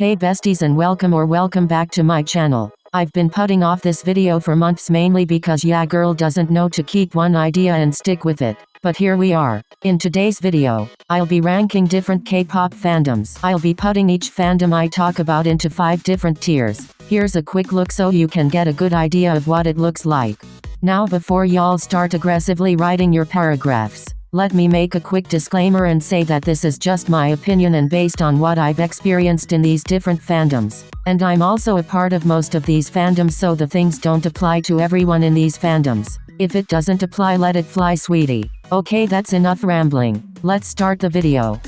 Hey besties, and welcome back to my channel. I've been putting off this video for months mainly because ya girl doesn't know to keep one idea and stick with it. But here we are. In today's video, I'll be ranking different K-pop fandoms. I'll be putting each fandom I talk about into 5 different tiers. Here's a quick look so you can get a good idea of what it looks like. Now before y'all start aggressively writing your paragraphs, let me make a quick disclaimer and say that this is just my opinion and based on what I've experienced in these different fandoms. And I'm also a part of most of these fandoms, so the things don't apply to everyone in these fandoms. If it doesn't apply, let it fly, sweetie. Okay, that's enough rambling. Let's start the video.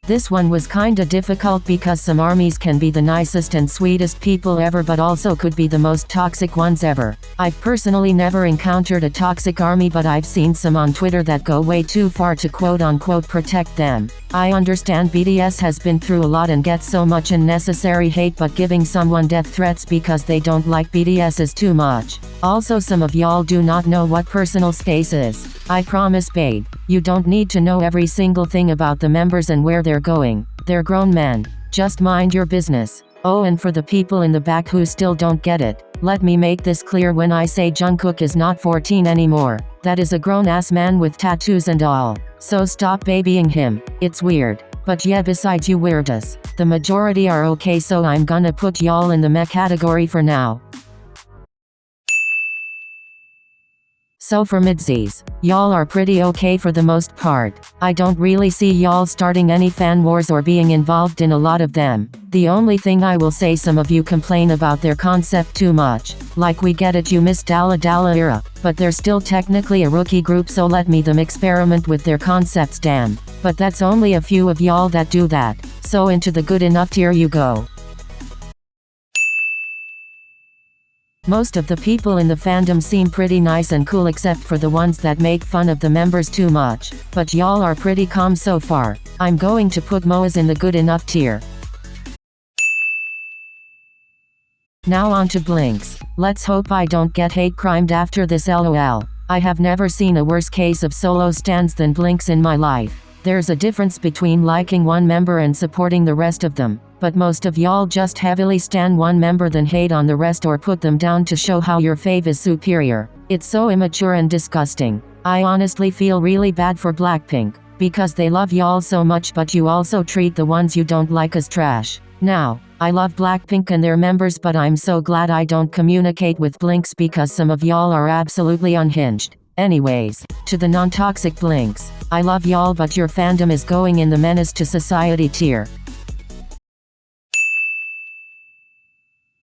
This one was kinda difficult because some armies can be the nicest and sweetest people ever but also could be the most toxic ones ever. I've personally never encountered a toxic army, but I've seen some on Twitter that go way too far to quote-unquote protect them. I understand BTS has been through a lot and gets so much unnecessary hate, but giving someone death threats because they don't like BTS is too much. Also, some of y'all do not know what personal space is. I promise babe, you don't need to know every single thing about the members and where they're going. They're grown men. Just mind your business. Oh, and for the people in the back who still don't get it, let me make this clear when I say Jungkook is not 14 anymore. That is a grown-ass man with tattoos and all. So stop babying him. It's weird. But yeah, besides you weirdos, the majority are okay, so I'm gonna put y'all in the meh category for now. So for midsies, y'all are pretty okay for the most part. I don't really see y'all starting any fan wars or being involved in a lot of them. The only thing I will say, some of you complain about their concept too much. Like, we get it, you missed Dalla era, but they're still technically a rookie group, so let them experiment with their concepts, damn. But that's only a few of y'all that do that. So into the good enough tier you go. Most of the people in the fandom seem pretty nice and cool except for the ones that make fun of the members too much. But y'all are pretty calm so far. I'm going to put Moas in the good enough tier. Now on to Blinks. Let's hope I don't get hate crimed after this, lol. I have never seen a worse case of solo stans than Blinks in my life. There's a difference between liking one member and supporting the rest of them. But most of y'all just heavily stan one member then hate on the rest or put them down to show how your fave is superior. It's so immature and disgusting. I honestly feel really bad for Blackpink, because they love y'all so much, but you also treat the ones you don't like as trash. Now, I love Blackpink and their members, but I'm so glad I don't communicate with Blinks because some of y'all are absolutely unhinged. Anyways, to the non-toxic Blinks, I love y'all, but your fandom is going in the menace to society tier.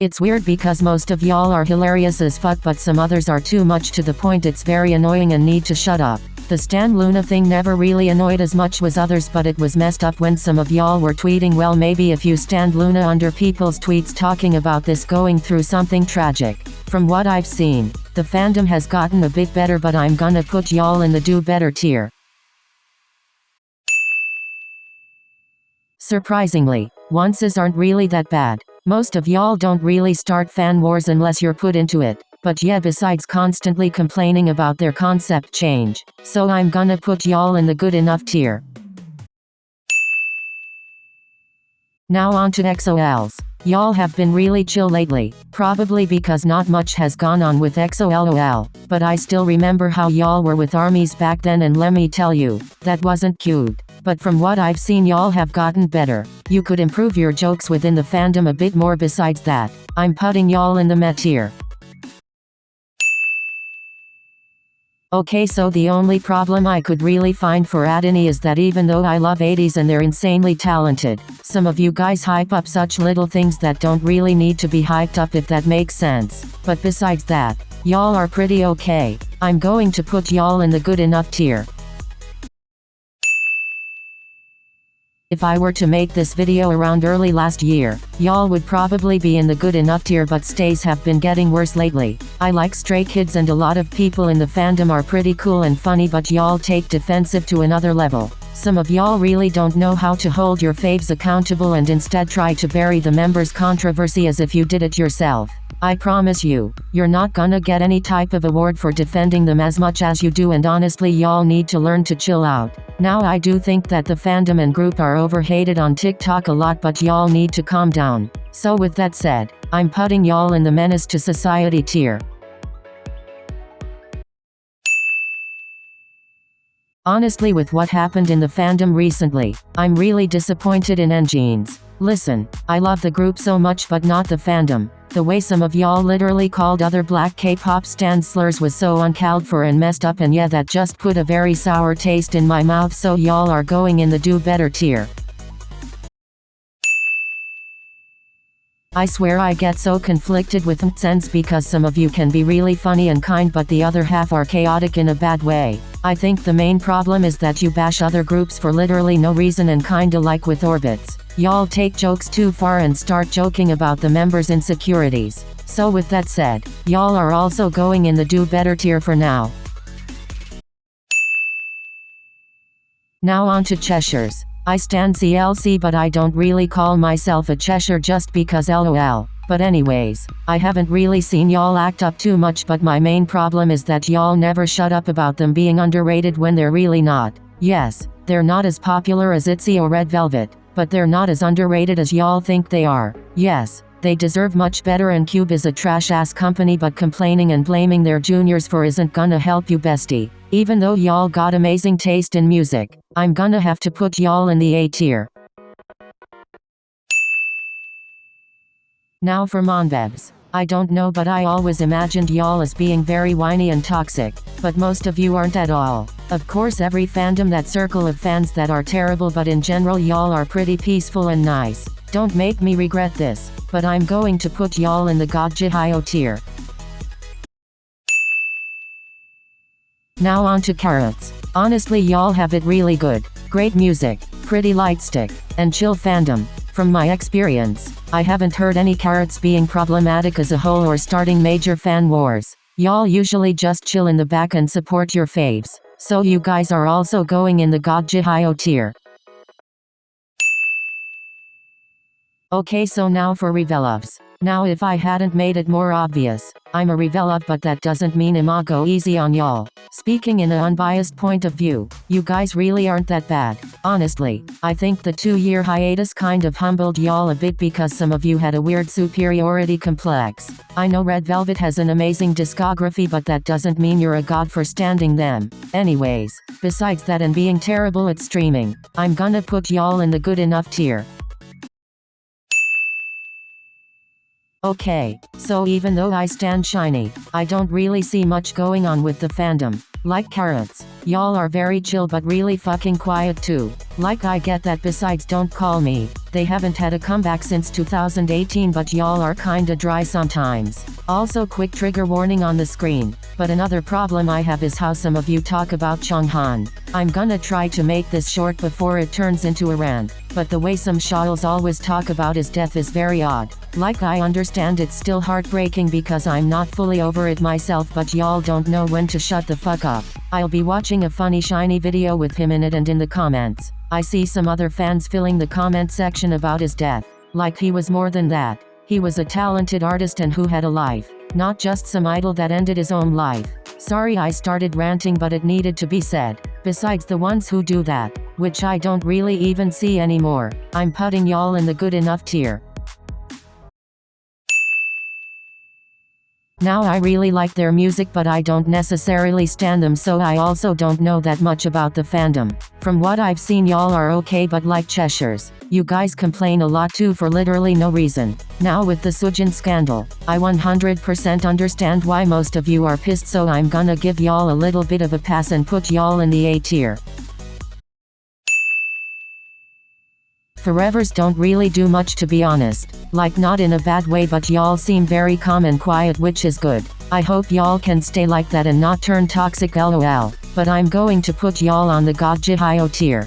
It's weird because most of y'all are hilarious as fuck, but some others are too much to the point it's very annoying and need to shut up. The stan Loona thing never really annoyed as much as others, but it was messed up when some of y'all were tweeting, well, maybe if you stand Loona under people's tweets talking about this going through something tragic. From what I've seen, the fandom has gotten a bit better, but I'm gonna put y'all in the do better tier. Surprisingly, onces aren't really that bad. Most of y'all don't really start fan wars unless you're put into it. But yeah, besides constantly complaining about their concept change. So I'm gonna put y'all in the good enough tier. Now on to EXO-Ls. Y'all have been really chill lately, probably because not much has gone on with EXO lol, but I still remember how y'all were with armies back then, and let me tell you, that wasn't cute. But from what I've seen, y'all have gotten better. You could improve your jokes within the fandom a bit more. Besides that, I'm putting y'all in the meh tier. Okay, so the only problem I could really find for SHINee is that even though I love Ateez and they're insanely talented, some of you guys hype up such little things that don't really need to be hyped up, if that makes sense. But besides that, y'all are pretty okay. I'm going to put y'all in the good enough tier. If I were to make this video around early last year, y'all would probably be in the good enough tier, but stays have been getting worse lately. I like Stray Kids and a lot of people in the fandom are pretty cool and funny, but y'all take defensive to another level. Some of y'all really don't know how to hold your faves accountable and instead try to bury the members' controversy as if you did it yourself. I promise you, you're not gonna get any type of award for defending them as much as you do, and honestly y'all need to learn to chill out. Now I do think that the fandom and group are overhated on TikTok a lot, but y'all need to calm down. So with that said, I'm putting y'all in the menace to society tier. Honestly, with what happened in the fandom recently, I'm really disappointed in NGenes. Listen, I love the group so much but not the fandom. The way some of y'all literally called other black K-pop stan slurs was so uncalled for and messed up, and yeah, that just put a very sour taste in my mouth, so y'all are going in the do better tier. I swear I get so conflicted with sense because some of you can be really funny and kind but the other half are chaotic in a bad way. I think the main problem is that you bash other groups for literally no reason, and kinda like with Orbits. Y'all take jokes too far and start joking about the members' insecurities. So with that said, y'all are also going in the do better tier for now. Now on to Cheshires. I stan CLC but I don't really call myself a Cheshire just because LOL. But anyways, I haven't really seen y'all act up too much, but my main problem is that y'all never shut up about them being underrated when they're really not. Yes, they're not as popular as Itzy or Red Velvet, but they're not as underrated as y'all think they are. Yes, they deserve much better, and Cube is a trash-ass company, but complaining and blaming their juniors for isn't gonna help you, bestie. Even though y'all got amazing taste in music, I'm gonna have to put y'all in the A tier. Now for Monbebs. I don't know, but I always imagined y'all as being very whiny and toxic, but most of you aren't at all. Of course, every fandom that circle of fans that are terrible, but in general y'all are pretty peaceful and nice. Don't make me regret this, but I'm going to put y'all in the Godjihyo tier. Now on to Carrots. Honestly, y'all have it really good. Great music, pretty lightstick, and chill fandom. From my experience, I haven't heard any Carrots being problematic as a whole or starting major fan wars. Y'all usually just chill in the back and support your faves. So you guys are also going in the Godjihyo tier. Okay, so now for Revelovs. Now if I hadn't made it more obvious, I'm a Revelov, but that doesn't mean I'ma go easy on y'all. Speaking in an unbiased point of view, you guys really aren't that bad. Honestly, I think the 2-year hiatus kind of humbled y'all a bit because some of you had a weird superiority complex. I know Red Velvet has an amazing discography, but that doesn't mean you're a god for standing them. Anyways, besides that and being terrible at streaming, I'm gonna put y'all in the good enough tier. Okay, so even though I stan SHINee, I don't really see much going on with the fandom. Like Carrots, y'all are very chill but really fucking quiet too. Like, I get that. Besides, Don't Call Me, they haven't had a comeback since 2018, but y'all are kinda dry sometimes. Also, quick trigger warning on the screen, but another problem I have is how some of you talk about Chonghan. I'm gonna try to make this short before it turns into a rant, but the way some shiles always talk about his death is very odd. Like, I understand it's still heartbreaking because I'm not fully over it myself, but y'all don't know when to shut the fuck up. I'll be watching a funny SHINee video with him in it, and in the comments, I see some other fans filling the comment section about his death. Like, he was more than that. He was a talented artist and who had a life, not just some idol that ended his own life. Sorry I started ranting, but it needed to be said. Besides the ones who do that, which I don't really even see anymore, I'm putting y'all in the good enough tier. Now, I really like their music, but I don't necessarily stan them, so I also don't know that much about the fandom. From what I've seen, y'all are okay, but like Cheshires, you guys complain a lot too for literally no reason. Now with the Soojin scandal, I 100% understand why most of you are pissed, so I'm gonna give y'all a little bit of a pass and put y'all in the A tier. Forevers don't really do much, to be honest. Like, not in a bad way, but y'all seem very calm and quiet, which is good. I hope y'all can stay like that and not turn toxic, lol. But I'm going to put y'all on the Godjihyo tier.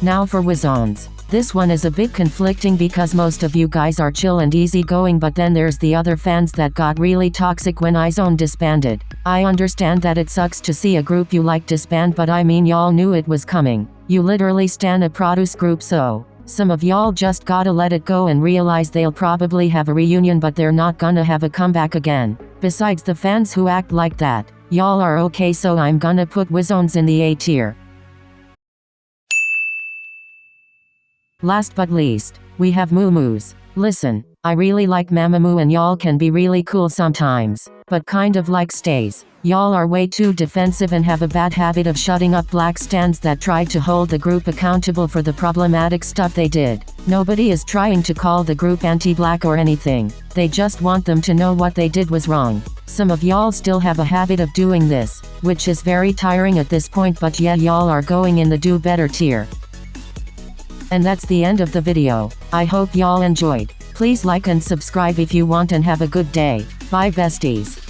Now for Wizones. This one is a bit conflicting because most of you guys are chill and easygoing, but then there's the other fans that got really toxic when I-Zone disbanded. I understand that it sucks to see a group you like disband, but I mean, y'all knew it was coming. You literally stan a produce group, so Some of y'all just gotta let it go and realize they'll probably have a reunion, but they're not gonna have a comeback again. Besides the fans who act like that, y'all are okay, so I'm gonna put Wizones in the A tier. Last but least, we have Moomoo's. Listen, I really like Mamamoo and y'all can be really cool sometimes, but kind of like stays. Y'all are way too defensive and have a bad habit of shutting up black stans that tried to hold the group accountable for the problematic stuff they did. Nobody is trying to call the group anti-black or anything, they just want them to know what they did was wrong. Some of y'all still have a habit of doing this, which is very tiring at this point, but yeah, y'all are going in the do better tier. And that's the end of the video. I hope y'all enjoyed. Please like and subscribe if you want, and have a good day. Bye besties.